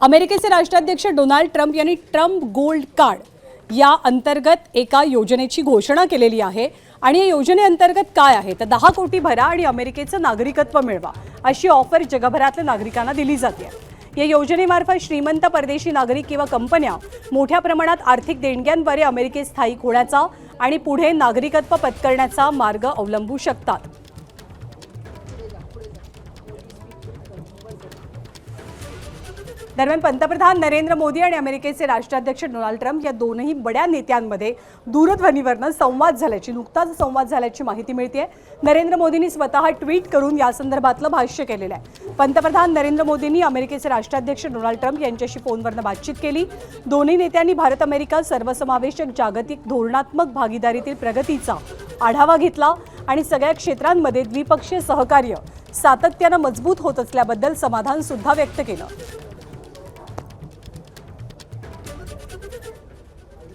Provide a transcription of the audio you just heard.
अमेरिकेचे राष्ट्राध्यक्ष Donald Trump यांनी ट्रम्प गोल्ड कार्ड या अंतर्गत एका योजनेची घोषणा केलेली आहे आणि या योजनेअंतर्गत काय आहे तर 10 कोटी भरा आणि अमेरिकेचं नागरिकत्व मिळवा अशी ऑफर जगभरातल्या नागरिकांना दिली जाते। या योजनेमार्फत श्रीमंत परदेशी नागरिक किंवा कंपन्या मोठ्या प्रमाणात आर्थिक देणग्यांद्वारे अमेरिकेत स्थायिक होण्याचा आणि पुढे नागरिकत्व पत्करण्याचा मार्ग अवलंबू शकतात। दरम्यान पंतप्रधान नरेंद्र मोदी आणि अमेरिकेचे राष्ट्राध्यक्ष डोनाल्ड ट्रम्प या दोनही बड्या नेत्यांमध्ये दूरध्वनीवरून नुकताच संवाद झाल्याची माहिती मिळते। नरेंद्र मोदींनी स्वतः ट्विट करून या संदर्भातलं भाष्य केलेलं आहे। पंतप्रधान नरेंद्र मोदींनी अमेरिकेचे राष्ट्राध्यक्ष डोनाल्ड ट्रम्प यांच्याशी फोनवरून बातचीत केली। दोन्ही नेत्यांनी भारत अमेरिका सर्वसमावेशक जागतिक धोरणात्मक भागीदारीतील प्रगतीचा आढावा घेतला आणि सगळ्या क्षेत्रांमध्ये द्विपक्षीय सहकार्य सातत्याने मजबूत होत असल्याबद्दल समाधान सुद्धा व्यक्त केलं।